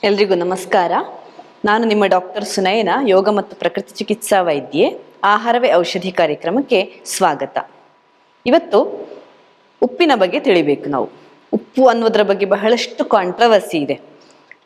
ಎಲ್ರಿಗೂ ನಮಸ್ಕಾರ. ನಾನು ನಿಮ್ಮ ಡಾಕ್ಟರ್ ಸುನಯನ, ಯೋಗ ಮತ್ತು ಪ್ರಕೃತಿ ಚಿಕಿತ್ಸಾ ವೈದ್ಯೆ. ಆಹಾರವೇ ಔಷಧಿ ಕಾರ್ಯಕ್ರಮಕ್ಕೆ ಸ್ವಾಗತ. ಇವತ್ತು ಉಪ್ಪಿನ ಬಗ್ಗೆ ತಿಳಿಬೇಕು. ನಾವು ಉಪ್ಪು ಅನ್ನೋದ್ರ ಬಗ್ಗೆ ಬಹಳಷ್ಟು ಕಾಂಟ್ರವರ್ಸಿ ಇದೆ.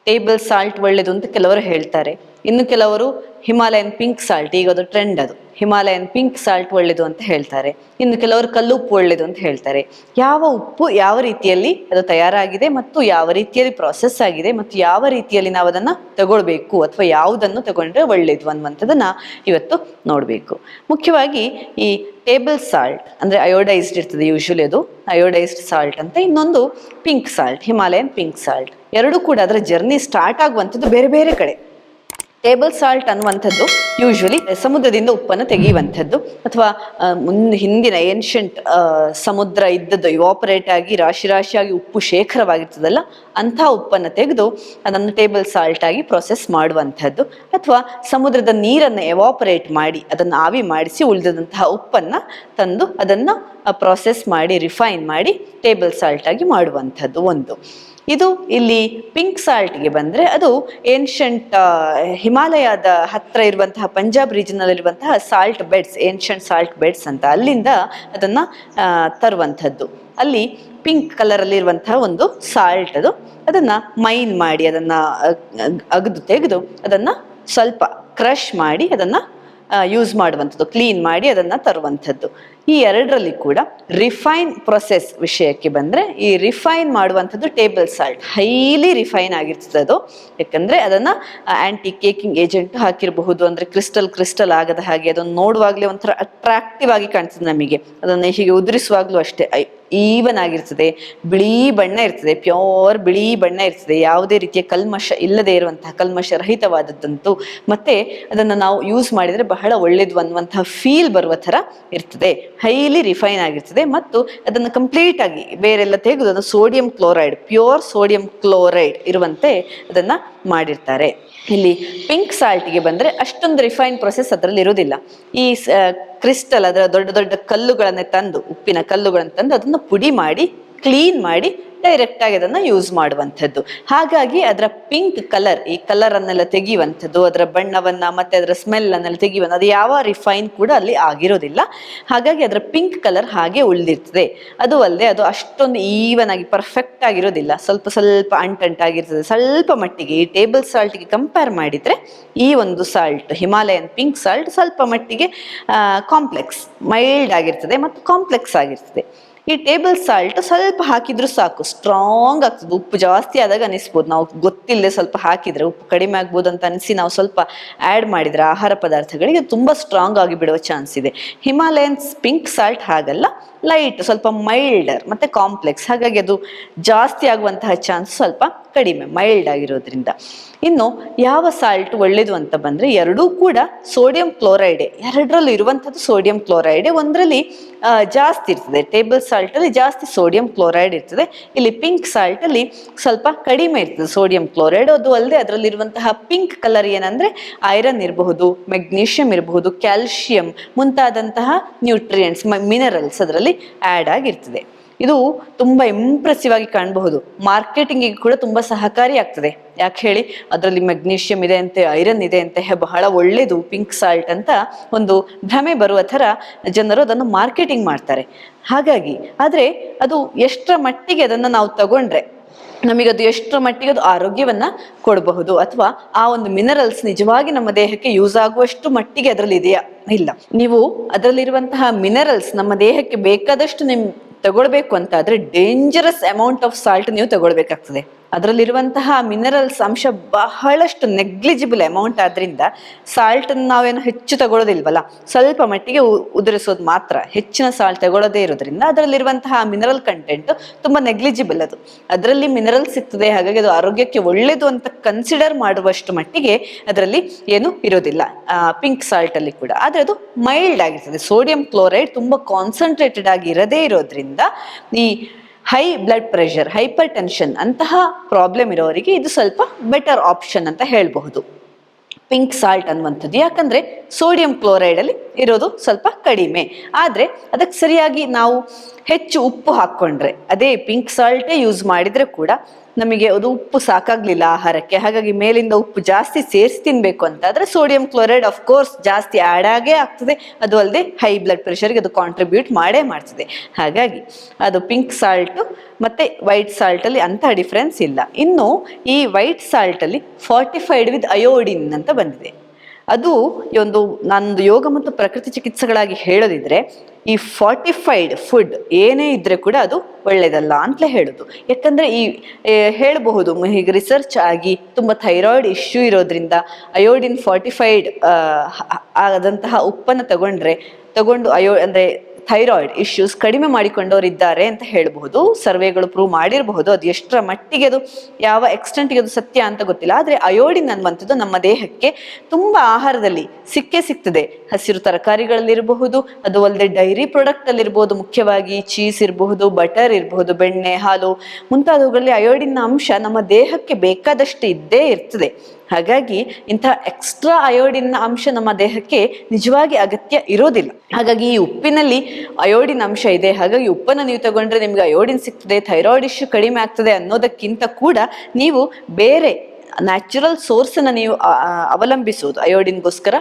ಟೇಬಲ್ ಸಾಲ್ಟ್ ಒಳ್ಳೆಯದು ಅಂತ ಕೆಲವರು ಹೇಳ್ತಾರೆ, ಇನ್ನು ಕೆಲವರು ಹಿಮಾಲಯನ್ ಪಿಂಕ್ ಸಾಲ್ಟ್, ಈಗ ಅದು ಟ್ರೆಂಡ್, ಅದು ಹಿಮಾಲಯನ್ ಪಿಂಕ್ ಸಾಲ್ಟ್ ಒಳ್ಳೆಯದು ಅಂತ ಹೇಳ್ತಾರೆ. ಇನ್ನು ಕೆಲವರು ಕಲ್ಲುಪ್ಪು ಒಳ್ಳೆಯದು ಅಂತ ಹೇಳ್ತಾರೆ. ಯಾವ ಉಪ್ಪು ಯಾವ ರೀತಿಯಲ್ಲಿ ಅದು ತಯಾರಾಗಿದೆ ಮತ್ತು ಯಾವ ರೀತಿಯಲ್ಲಿ ಪ್ರಾಸೆಸ್ ಆಗಿದೆ ಮತ್ತು ಯಾವ ರೀತಿಯಲ್ಲಿ ನಾವು ಅದನ್ನು ತಗೊಳ್ಬೇಕು ಅಥವಾ ಯಾವುದನ್ನು ತಗೊಂಡ್ರೆ ಒಳ್ಳೆಯದು ಅನ್ನುವಂಥದ್ದನ್ನು ಇವತ್ತು ನೋಡಬೇಕು. ಮುಖ್ಯವಾಗಿ ಈ ಟೇಬಲ್ ಸಾಲ್ಟ್ ಅಂದರೆ ಅಯೋಡೈಸ್ಡ್ ಇರ್ತದೆ, ಯೂಶುವಲಿ ಅದು ಅಯೋಡೈಸ್ಡ್ ಸಾಲ್ಟ್ ಅಂತ. ಇನ್ನೊಂದು pink salt, Himalayan pink salt. ಎರಡೂ ಕೂಡ ಅದರ ಜರ್ನಿ ಸ್ಟಾರ್ಟ್ ಆಗುವಂಥದ್ದು ಬೇರೆ ಬೇರೆ ಕಡೆ. ಟೇಬಲ್ ಸಾಲ್ಟ್ ಅನ್ನುವಂಥದ್ದು ಯೂಶುವಲಿ ಸಮುದ್ರದಿಂದ ಉಪ್ಪನ್ನು ತೆಗೆಯುವಂಥದ್ದು, ಅಥವಾ ಹಿಂದಿನ ಏನ್ಷಂಟ್ ಸಮುದ್ರ ಇದ್ದದ್ದು ಇವಾಪರೇಟ್ ಆಗಿ ರಾಶಿ ರಾಶಿಯಾಗಿ ಉಪ್ಪು ಶೇಖರವಾಗಿರ್ತದಲ್ಲ, ಅಂಥ ಉಪ್ಪನ್ನು ತೆಗೆದು ಅದನ್ನು ಟೇಬಲ್ ಸಾಲ್ಟ್ ಆಗಿ ಪ್ರೊಸೆಸ್ ಮಾಡುವಂಥದ್ದು, ಅಥವಾ ಸಮುದ್ರದ ನೀರನ್ನು ಎವಾಪರೇಟ್ ಮಾಡಿ ಅದನ್ನು ಆವಿ ಮಾಡಿಸಿ ಉಳಿದಂತಹ ಉಪ್ಪನ್ನು ತಂದು ಅದನ್ನು ಪ್ರೊಸೆಸ್ ಮಾಡಿ ರಿಫೈನ್ ಮಾಡಿ ಟೇಬಲ್ ಸಾಲ್ಟ್ ಆಗಿ ಮಾಡುವಂಥದ್ದು ಒಂದು. ಇದು ಇಲ್ಲಿ ಪಿಂಕ್ ಸಾಲ್ಟ್ಗೆ ಬಂದರೆ ಅದು ಏನ್ಷಂಟ್ ಹಿಮಾಲಯದ ಹತ್ತಿರ ಇರುವಂತಹ ಪಂಜಾಬ್ ರೀಜನಲ್ಲಿರುವಂತಹ salt beds, ancient salt beds ಅಂತ, ಅಲ್ಲಿಂದ ಅದನ್ನು ತರುವಂಥದ್ದು. ಅಲ್ಲಿ ಪಿಂಕ್ ಕಲರಲ್ಲಿ ಇರುವಂತಹ ಒಂದು ಸಾಲ್ಟ್ ಅದು, ಅದನ್ನು ಮೈನ್ ಮಾಡಿ ಅದನ್ನು ಅಗದು ತೆಗೆದು ಅದನ್ನು ಸ್ವಲ್ಪ ಕ್ರಷ್ ಮಾಡಿ ಅದನ್ನು ಯೂಸ್ ಮಾಡುವಂಥದ್ದು, ಕ್ಲೀನ್ ಮಾಡಿ ಅದನ್ನು ತರುವಂಥದ್ದು. ಈ ಎರಡರಲ್ಲಿ ಕೂಡ ರಿಫೈನ್ ಪ್ರೊಸೆಸ್ ವಿಷಯಕ್ಕೆ ಬಂದರೆ, ಈ ರಿಫೈನ್ ಮಾಡುವಂಥದ್ದು ಟೇಬಲ್ ಸಾಲ್ಟ್ ಹೈಲಿ ರಿಫೈನ್ ಆಗಿರ್ತದೆ ಅದು. ಯಾಕಂದರೆ ಅದನ್ನು ಆ್ಯಂಟಿ ಕೇಕಿಂಗ್ ಏಜೆಂಟ್ ಹಾಕಿರಬಹುದು, ಅಂದರೆ ಕ್ರಿಸ್ಟಲ್ ಆಗದ ಹಾಗೆ ಅದನ್ನು ನೋಡುವಾಗಲೇ ಒಂಥರ ಅಟ್ರಾಕ್ಟಿವ್ ಆಗಿ ಕಾಣ್ತದೆ ನಮಗೆ. ಅದನ್ನು ಹೀಗೆ ಉದುರಿಸುವಾಗಲೂ ಅಷ್ಟೇ ಈವನ್ ಆಗಿರ್ತದೆ, ಬಿಳಿ ಬಣ್ಣ ಇರ್ತದೆ, ಪ್ಯೂರ್ ಬಿಳಿ ಬಣ್ಣ ಇರ್ತದೆ, ಯಾವುದೇ ರೀತಿಯ ಕಲ್ಮಶ ಇಲ್ಲದೆ ಇರುವಂತಹ, ಕಲ್ಮಶ ರಹಿತವಾದದ್ದಂತೂ. ಮತ್ತು ಅದನ್ನು ನಾವು ಯೂಸ್ ಮಾಡಿದರೆ ಬಹಳ ಒಳ್ಳೆಯದು ಅನ್ನುವಂತಹ ಫೀಲ್ ಬರುವ ಥರ ಇರ್ತದೆ. ಹೈಲಿ ರಿಫೈನ್ ಆಗಿರ್ತದೆ ಮತ್ತು ಅದನ್ನು ಕಂಪ್ಲೀಟ್ ಆಗಿ ಬೇರೆಲ್ಲ ತೆಗೆದು ಅದನ್ನು sodium chloride, pure sodium chloride ಇರುವಂತೆ ಅದನ್ನು ಮಾಡಿರ್ತಾರೆ. ಇಲ್ಲಿ ಪಿಂಕ್ ಸಾಲ್ಟ್ಗೆ ಬಂದರೆ ಅಷ್ಟೊಂದು ರಿಫೈನ್ ಪ್ರೊಸೆಸ್ ಅದರಲ್ಲಿ ಇರೋದಿಲ್ಲ. ಈ ಕ್ರಿಸ್ಟಲ್, ಅದರ ದೊಡ್ಡ ದೊಡ್ಡ ಕಲ್ಲುಗಳನ್ನೇ ತಂದು, ಉಪ್ಪಿನ ಕಲ್ಲುಗಳನ್ನು ತಂದು ಅದನ್ನು ಪುಡಿ ಮಾಡಿ ಕ್ಲೀನ್ ಮಾಡಿ ಡೈರೆಕ್ಟಾಗಿ ಅದನ್ನು ಯೂಸ್ ಮಾಡುವಂಥದ್ದು. ಹಾಗಾಗಿ ಅದರ ಪಿಂಕ್ ಕಲರ್, ಈ ಕಲರನ್ನೆಲ್ಲ ತೆಗೆಯುವಂಥದ್ದು, ಅದರ ಬಣ್ಣವನ್ನು ಮತ್ತು ಅದರ ಸ್ಮೆಲ್ಲನ್ನೆಲ್ಲ ತೆಗೆಯುವಂಥ, ಅದು ಯಾವ ರಿಫೈನ್ ಕೂಡ ಅಲ್ಲಿ ಆಗಿರೋದಿಲ್ಲ. ಹಾಗಾಗಿ ಅದರ ಪಿಂಕ್ ಕಲರ್ ಹಾಗೆ ಉಳಿದಿರ್ತದೆ. ಅದು ಅಲ್ಲದೆ ಅದು ಅಷ್ಟೊಂದು ಈವನ್ ಆಗಿ ಪರ್ಫೆಕ್ಟ್ ಆಗಿರೋದಿಲ್ಲ, ಸ್ವಲ್ಪ ಸ್ವಲ್ಪ ಅಂಟಂಟಾಗಿರ್ತದೆ ಸ್ವಲ್ಪ ಮಟ್ಟಿಗೆ. ಈ ಟೇಬಲ್ ಸಾಲ್ಟ್ಗೆ ಕಂಪೇರ್ ಮಾಡಿದರೆ ಈ ಒಂದು ಸಾಲ್ಟ್, ಹಿಮಾಲಯನ್ ಪಿಂಕ್ ಸಾಲ್ಟ್, ಸ್ವಲ್ಪ ಮಟ್ಟಿಗೆ ಕಾಂಪ್ಲೆಕ್ಸ್, ಮೈಲ್ಡ್ ಆಗಿರ್ತದೆ ಮತ್ತು ಕಾಂಪ್ಲೆಕ್ಸ್ ಆಗಿರ್ತದೆ. ಈ ಟೇಬಲ್ ಸಾಲ್ಟ್ ಸ್ವಲ್ಪ ಹಾಕಿದ್ರೂ ಸಾಕು, ಸ್ಟ್ರಾಂಗ್ ಆಗ್ತದೆ. ಉಪ್ಪು ಜಾಸ್ತಿ ಆದಾಗ ಅನಿಸ್ಬೋದು, ನಾವು ಗೊತ್ತಿಲ್ಲದೆ ಸ್ವಲ್ಪ ಹಾಕಿದರೆ ಉಪ್ಪು ಕಡಿಮೆ ಆಗ್ಬೋದು ಅಂತ ಅನಿಸಿ ನಾವು ಸ್ವಲ್ಪ ಆ್ಯಡ್ ಮಾಡಿದರೆ ಆಹಾರ ಪದಾರ್ಥಗಳಿಗೆ ತುಂಬ ಸ್ಟ್ರಾಂಗ್ ಆಗಿ ಬಿಡುವ ಚಾನ್ಸ್ ಇದೆ. ಹಿಮಾಲಯನ್ಸ್ ಪಿಂಕ್ ಸಾಲ್ಟ್ ಹಾಗಲ್ಲ, ಲೈಟ್, ಸ್ವಲ್ಪ ಮೈಲ್ಡರ್ ಮತ್ತು ಕಾಂಪ್ಲೆಕ್ಸ್. ಹಾಗಾಗಿ ಅದು ಜಾಸ್ತಿ ಆಗುವಂತಹ ಚಾನ್ಸ್ ಸ್ವಲ್ಪ ಕಡಿಮೆ, ಮೈಲ್ಡ್ ಆಗಿರೋದ್ರಿಂದ. ಇನ್ನು ಯಾವ ಸಾಲ್ಟ್ ಒಳ್ಳೆಯದು ಅಂತ ಬಂದರೆ, ಎರಡೂ ಕೂಡ ಸೋಡಿಯಂ ಕ್ಲೋರೈಡೆ, ಎರಡರಲ್ಲೂ ಇರುವಂಥದ್ದು ಸೋಡಿಯಂ ಕ್ಲೋರೈಡೆ. ಒಂದರಲ್ಲಿ ಜಾಸ್ತಿ ಇರ್ತದೆ, ಟೇಬಲ್ ಸಾಲ್ಟಲ್ಲಿ ಜಾಸ್ತಿ ಸೋಡಿಯಂ ಕ್ಲೋರೈಡ್ ಇರ್ತದೆ. ಇಲ್ಲಿ ಪಿಂಕ್ ಸಾಲ್ಟಲ್ಲಿ ಸ್ವಲ್ಪ ಕಡಿಮೆ ಇರ್ತದೆ ಸೋಡಿಯಂ ಕ್ಲೋರೈಡ್. ಅದು ಅಲ್ಲದೆ ಅದರಲ್ಲಿರುವಂತಹ ಪಿಂಕ್ ಕಲರ್ ಏನಂದರೆ ಐರನ್ ಇರಬಹುದು, ಮೆಗ್ನೀಷಿಯಂ ಇರಬಹುದು, ಕ್ಯಾಲ್ಶಿಯಂ ಮುಂತಾದಂತಹ ನ್ಯೂಟ್ರಿಯೆಂಟ್ಸ್, ಮಿನರಲ್ಸ್ ಅದರಲ್ಲಿ ಆ್ಯಡ್ ಆಗಿರ್ತದೆ. ಇದು ತುಂಬ ಇಂಪ್ರೆಸಿವ್ ಆಗಿ ಕಾಣಬಹುದು, ಮಾರ್ಕೆಟಿಂಗಿಗೆ ಕೂಡ ತುಂಬ ಸಹಕಾರಿ ಆಗ್ತದೆ. ಯಾಕೆ ಹೇಳಿ, ಅದರಲ್ಲಿ ಮೆಗ್ನೀಷಿಯಂ ಇದೆ ಅಂತೆ, ಐರನ್ ಇದೆ ಅಂತೆ, ಬಹಳ ಒಳ್ಳೆಯದು ಪಿಂಕ್ ಸಾಲ್ಟ್ ಅಂತ ಒಂದು ಭ್ರಮೆ ಬರುವ ಥರ ಜನರು ಅದನ್ನು ಮಾರ್ಕೆಟಿಂಗ್ ಮಾಡ್ತಾರೆ. ಹಾಗಾಗಿ ಆದರೆ ಅದು ಎಷ್ಟರ ಮಟ್ಟಿಗೆ ಅದನ್ನು ನಾವು ತಗೊಂಡ್ರೆ ನಮಗದು ಎಷ್ಟರ ಮಟ್ಟಿಗೆ ಅದು ಆರೋಗ್ಯವನ್ನು ಕೊಡಬಹುದು, ಅಥವಾ ಆ ಒಂದು ಮಿನರಲ್ಸ್ ನಿಜವಾಗಿ ನಮ್ಮ ದೇಹಕ್ಕೆ ಯೂಸ್ ಆಗುವಷ್ಟು ಮಟ್ಟಿಗೆ ಅದರಲ್ಲಿ ಇದೆಯಾ ಇಲ್ಲ. ನೀವು ಅದರಲ್ಲಿರುವಂತಹ ಮಿನರಲ್ಸ್ ನಮ್ಮ ದೇಹಕ್ಕೆ ಬೇಕಾದಷ್ಟು ತಗೊಳ್ಬೇಕು ಅಂತ ಆದರೆ ಡೇಂಜರಸ್ ಅಮೌಂಟ್ ಆಫ್ ಸಾಲ್ಟ್ ನೀವು ತಗೊಳ್ಬೇಕಾಗ್ತದೆ. ಅದರಲ್ಲಿರುವಂತಹ ಮಿನರಲ್ಸ್ ಅಂಶ ಬಹಳಷ್ಟು ನೆಗ್ಲಿಜಿಬಲ್ ಅಮೌಂಟ್ ಆದ್ರಿಂದ ಸಾಲ್ಟನ್ನು ನಾವೇನು ಹೆಚ್ಚು ತಗೊಳ್ಳೋದಿಲ್ವಲ್ಲ, ಸ್ವಲ್ಪ ಮಟ್ಟಿಗೆ ಉದುರಿಸೋದು ಮಾತ್ರ, ಹೆಚ್ಚಿನ ಸಾಲ್ಟ್ ತಗೊಳ್ಳೋದೇ ಇರೋದ್ರಿಂದ ಅದರಲ್ಲಿರುವಂತಹ ಮಿನರಲ್ ಕಂಟೆಂಟ್ ತುಂಬ ನೆಗ್ಲಿಜಿಬಲ್. ಅದರಲ್ಲಿ ಮಿನರಲ್ ಸಿಗ್ತದೆ, ಹಾಗಾಗಿ ಅದು ಆರೋಗ್ಯಕ್ಕೆ ಒಳ್ಳೆಯದು ಅಂತ ಕನ್ಸಿಡರ್ ಮಾಡುವಷ್ಟು ಮಟ್ಟಿಗೆ ಅದರಲ್ಲಿ ಏನು ಇರೋದಿಲ್ಲ ಪಿಂಕ್ ಸಾಲ್ಟಲ್ಲಿ ಕೂಡ. ಆದರೆ ಅದು ಮೈಲ್ಡ್ ಆಗಿರ್ತದೆ, ಸೋಡಿಯಂ ಕ್ಲೋರೈಡ್ ತುಂಬ ಕಾನ್ಸಂಟ್ರೇಟೆಡ್ ಆಗಿ ಇರದೇ ಇರೋದ್ರಿಂದ ಈ high blood pressure, hypertension ಅಂತಹ ಪ್ರಾಬ್ಲಮ್ ಇರೋರಿಗೆ ಇದು ಸ್ವಲ್ಪ ಬೆಟರ್ ಆಪ್ಷನ್ ಅಂತ ಹೇಳಬಹುದು ಪಿಂಕ್ ಸಾಲ್ಟ್ ಅನ್ನುವಂಥದ್ದು. ಯಾಕಂದರೆ ಸೋಡಿಯಂ ಕ್ಲೋರೈಡಲ್ಲಿ ಇರೋದು ಸ್ವಲ್ಪ ಕಡಿಮೆ. ಆದರೆ ಅದಕ್ಕೆ ಸರಿಯಾಗಿ ನಾವು ಹೆಚ್ಚು ಉಪ್ಪು ಹಾಕ್ಕೊಂಡ್ರೆ, ಅದೇ ಪಿಂಕ್ ಸಾಲ್ಟೇ ಯೂಸ್ ಮಾಡಿದ್ರೆ ಕೂಡ ನಮಗೆ ಅದು ಉಪ್ಪು ಸಾಕಾಗ್ಲಿಲ್ಲ ಆಹಾರಕ್ಕೆ, ಹಾಗಾಗಿ ಮೇಲಿಂದ ಉಪ್ಪು ಜಾಸ್ತಿ ಸೇರಿಸಿ ತಿನ್ಬೇಕು ಅಂತ ಆದ್ರೆ ಸೋಡಿಯಂ ಕ್ಲೋರೈಡ್ ಆಫ್ ಕೋರ್ಸ್ ಜಾಸ್ತಿ ಆಡ್ ಆಗೇ ಆಗ್ತದೆ. ಅದು ಅಲ್ಲದೆ ಹೈ ಬ್ಲಡ್ ಪ್ರೆಷರ್ಗೆ ಅದು ಕಾಂಟ್ರಿಬ್ಯೂಟ್ ಮಾಡೇ ಮಾಡ್ತದೆ. ಹಾಗಾಗಿ ಅದು ಪಿಂಕ್ ಸಾಲ್ಟ್ ಮತ್ತೆ ವೈಟ್ ಸಾಲ್ಟ್ ಅಲ್ಲಿ ಅಂತಹ ಡಿಫ್ರೆನ್ಸ್ ಇಲ್ಲ. ಇನ್ನು ಈ ವೈಟ್ ಸಾಲ್ಟ್ ಅಲ್ಲಿ ಫಾರ್ಟಿಫೈಡ್ ವಿತ್ ಅಯೋಡಿನ್ ಅಂತ ಬಂದಿದೆ. ಅದು ಒಂದು ನಂದು ಯೋಗ ಮತ್ತು ಪ್ರಕೃತಿ ಚಿಕಿತ್ಸೆಗಳಾಗಿ ಹೇಳೋದಿದ್ರೆ ಈ ಫಾರ್ಟಿಫೈಡ್ ಫುಡ್ ಏನೇ ಇದ್ರೆ ಕೂಡ ಅದು ಒಳ್ಳೇದಲ್ಲ ಅಂತಲೇ ಹೇಳುದು. ಯಾಕಂದ್ರೆ ಈ ಹೇಳಬಹುದು ಈಗ ರಿಸರ್ಚ್ ಆಗಿ ತುಂಬಾ ಥೈರಾಯ್ಡ್ ಇಶ್ಯೂ ಇರೋದ್ರಿಂದ ಅಯೋಡಿನ್ ಫಾರ್ಟಿಫೈಡ್ ಆದಂತಹ ಉಪ್ಪನ್ನು ತಗೊಂಡು ಅಂದ್ರೆ ಥೈರಾಯ್ಡ್ ಇಶ್ಯೂಸ್ ಕಡಿಮೆ ಮಾಡಿಕೊಂಡವರಿದ್ದಾರೆ ಅಂತ ಹೇಳಬಹುದು. ಸರ್ವೆಗಳು ಪ್ರೂವ್ ಮಾಡಿರಬಹುದು. ಅದು ಎಷ್ಟರ ಮಟ್ಟಿಗೆ ಅದು ಯಾವ ಎಕ್ಸ್ಟೆಂಟ್ಗೆ ಅದು ಸತ್ಯ ಅಂತ ಗೊತ್ತಿಲ್ಲ. ಆದ್ರೆ ಅಯೋಡಿನ್ ಅನ್ನುವಂಥದ್ದು ನಮ್ಮ ದೇಹಕ್ಕೆ ತುಂಬಾ ಆಹಾರದಲ್ಲಿ ಸಿಗ್ತದೆ. ಹಸಿರು ತರಕಾರಿಗಳಲ್ಲಿರಬಹುದು, ಅದು ಅಲ್ಲದೆ ಡೈರಿ ಪ್ರಾಡಕ್ಟ್ ಅಲ್ಲಿರ್ಬಹುದು, ಮುಖ್ಯವಾಗಿ ಚೀಸ್ ಇರಬಹುದು, ಬಟರ್ ಇರಬಹುದು, ಬೆಣ್ಣೆ, ಹಾಲು ಮುಂತಾದವುಗಳಲ್ಲಿ ಅಯೋಡಿನ್ ಅಂಶ ನಮ್ಮ ದೇಹಕ್ಕೆ ಬೇಕಾದಷ್ಟು ಇದ್ದೇ ಇರ್ತದೆ. ಹಾಗಾಗಿ ಇಂತಹ ಎಕ್ಸ್ಟ್ರಾ ಅಯೋಡಿನ್ ಅಂಶ ನಮ್ಮ ದೇಹಕ್ಕೆ ನಿಜವಾಗಿ ಅಗತ್ಯ ಇರೋದಿಲ್ಲ. ಹಾಗಾಗಿ ಈ ಉಪ್ಪಿನಲ್ಲಿ ಅಯೋಡಿನ್ ಅಂಶ ಇದೆ, ಹಾಗಾಗಿ ಉಪ್ಪನ್ನು ನೀವು ತಗೊಂಡ್ರೆ ನಿಮ್ಗೆ ಅಯೋಡಿನ್ ಸಿಗ್ತದೆ, ಥೈರಾಯ್ಡ್ ಇಶ್ಯೂ ಕಡಿಮೆ ಆಗ್ತದೆ ಅನ್ನೋದಕ್ಕಿಂತ ಕೂಡ ನೀವು ಬೇರೆ ನ್ಯಾಚುರಲ್ ಸೋರ್ಸನ್ನು ನೀವು ಅವಲಂಬಿಸುವುದು, ಅಯೋಡಿನ್ಗೋಸ್ಕರ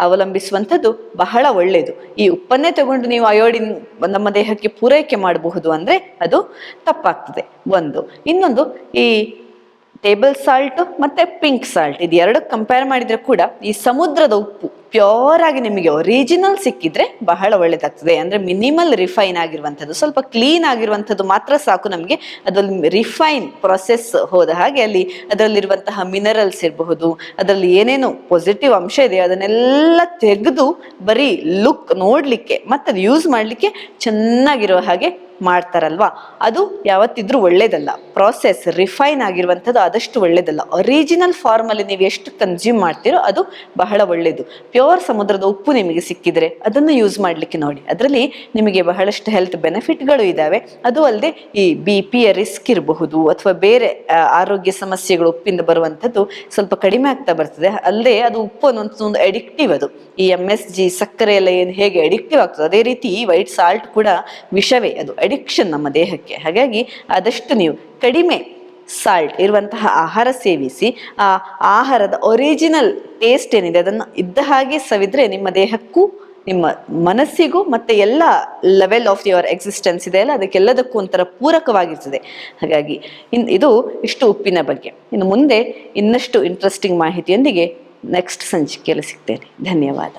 ಅವಲಂಬಿಸುವಂಥದ್ದು ಬಹಳ ಒಳ್ಳೆಯದು. ಈ ಉಪ್ಪನ್ನೇ ತಗೊಂಡು ನೀವು ಅಯೋಡಿನ್ ನಮ್ಮ ದೇಹಕ್ಕೆ ಪೂರೈಕೆ ಮಾಡಬಹುದು ಅಂದ್ರೆ ಅದು ತಪ್ಪಾಗ್ತದೆ. ಒಂದು. ಇನ್ನೊಂದು, ಈ ಟೇಬಲ್ ಸಾಲ್ಟ್ ಮತ್ತೆ ಪಿಂಕ್ ಸಾಲ್ಟ್ ಇದು ಎರಡು ಕಂಪೇರ್ ಮಾಡಿದ್ರೆ ಕೂಡ ಈ ಸಮುದ್ರದ ಉಪ್ಪು ಪ್ಯೂರ್ ಆಗಿ ನಿಮಗೆ ಒರಿಜಿನಲ್ ಸಿಕ್ಕಿದ್ರೆ ಬಹಳ ಒಳ್ಳೇದಾಗ್ತದೆ. ಅಂದ್ರೆ ಮಿನಿಮಲ್ ರಿಫೈನ್ ಆಗಿರುವಂಥದ್ದು, ಸ್ವಲ್ಪ ಕ್ಲೀನ್ ಆಗಿರುವಂಥದ್ದು ಮಾತ್ರ ಸಾಕು ನಮಗೆ. ಅದರಲ್ಲಿ ರಿಫೈನ್ ಪ್ರೊಸೆಸ್ ಹೋದ ಹಾಗೆ ಅಲ್ಲಿ ಅದರಲ್ಲಿರುವಂತಹ ಮಿನರಲ್ಸ್ ಇರಬಹುದು, ಅದರಲ್ಲಿ ಏನೇನು ಪಾಸಿಟಿವ್ ಅಂಶ ಇದೆ ಅದನ್ನೆಲ್ಲ ತೆಗೆದು ಬರೀ ಲುಕ್ ನೋಡ್ಲಿಕ್ಕೆ ಮತ್ತೆ ಅದು ಯೂಸ್ ಮಾಡ್ಲಿಕ್ಕೆ ಚೆನ್ನಾಗಿರೋ ಹಾಗೆ ಮಾಡ್ತಾರಲ್ವಾ, ಅದು ಯಾವತ್ತಿದ್ರೂ ಒಳ್ಳೇದಲ್ಲ. ಪ್ರಾಸೆಸ್ ರಿಫೈನ್ ಆಗಿರುವಂಥದ್ದು ಆದಷ್ಟು ಒಳ್ಳೇದಲ್ಲ. ಒರಿಜಿನಲ್ ಫಾರ್ಮ್ ಅಲ್ಲಿ ನೀವು ಎಷ್ಟು ಕನ್ಸ್ಯೂಮ್ ಮಾಡ್ತೀರೋ ಅದು ಬಹಳ ಒಳ್ಳೇದು. ಪ್ಯೂರ್ ಸಮುದ್ರದ ಉಪ್ಪು ನಿಮಗೆ ಸಿಕ್ಕಿದ್ರೆ ಅದನ್ನು ಯೂಸ್ ಮಾಡ್ಲಿಕ್ಕೆ ನೋಡಿ, ಅದರಲ್ಲಿ ನಿಮಗೆ ಬಹಳಷ್ಟು ಹೆಲ್ತ್ ಬೆನಿಫಿಟ್ಗಳು ಇದಾವೆ. ಅದು ಅಲ್ಲದೆ ಈ BP ರಿಸ್ಕ್ ಇರಬಹುದು ಅಥವಾ ಬೇರೆ ಆರೋಗ್ಯ ಸಮಸ್ಯೆಗಳು ಉಪ್ಪಿಂದ ಬರುವಂಥದ್ದು ಸ್ವಲ್ಪ ಕಡಿಮೆ ಆಗ್ತಾ ಬರ್ತದೆ. ಅಲ್ಲದೆ ಅದು ಉಪ್ಪು ಅನ್ನುವಂಥದ್ದು ಅಡಿಕ್ಟಿವ್. ಅದು ಈ MSG ಸಕ್ಕರೆ ಎಲ್ಲ ಏನು ಹೇಗೆ ಅಡಿಕ್ಟಿವ್ ಆಗ್ತದೆ ಅದೇ ರೀತಿ ವೈಟ್ ಸಾಲ್ಟ್ ಕೂಡ ವಿಷವೇ, ಅದು ಅಡಿಕ್ಷನ್ ನಮ್ಮ ದೇಹಕ್ಕೆ. ಹಾಗಾಗಿ ಆದಷ್ಟು ನೀವು ಕಡಿಮೆ ಸಾಲ್ಟ್ ಇರುವಂತಹ ಆಹಾರ ಸೇವಿಸಿ ಆ ಆಹಾರದ ಒರಿಜಿನಲ್ ಟೇಸ್ಟ್ ಏನಿದೆ ಅದನ್ನು ಇದ್ದ ಹಾಗೆ ಸವಿದ್ರೆ ನಿಮ್ಮ ದೇಹಕ್ಕೂ ನಿಮ್ಮ ಮನಸ್ಸಿಗೂ ಮತ್ತೆ ಎಲ್ಲ ಲೆವೆಲ್ ಆಫ್ ಯುವರ್ ಎಕ್ಸಿಸ್ಟೆನ್ಸ್ ಇದೆ ಅಲ್ಲ ಅದಕ್ಕೆಲ್ಲದಕ್ಕೂ ಒಂಥರ ಪೂರಕವಾಗಿರ್ತದೆ. ಹಾಗಾಗಿ ಇದು ಇಷ್ಟು ಉಪ್ಪಿನ ಬಗ್ಗೆ. ಇನ್ನು ಮುಂದೆ ಇನ್ನಷ್ಟು ಇಂಟ್ರೆಸ್ಟಿಂಗ್ ಮಾಹಿತಿಯೊಂದಿಗೆ ನೆಕ್ಸ್ಟ್ ಸಂಚಿಕೆಯಲ್ಲಿ ಸಿಗ್ತೇನೆ. ಧನ್ಯವಾದ.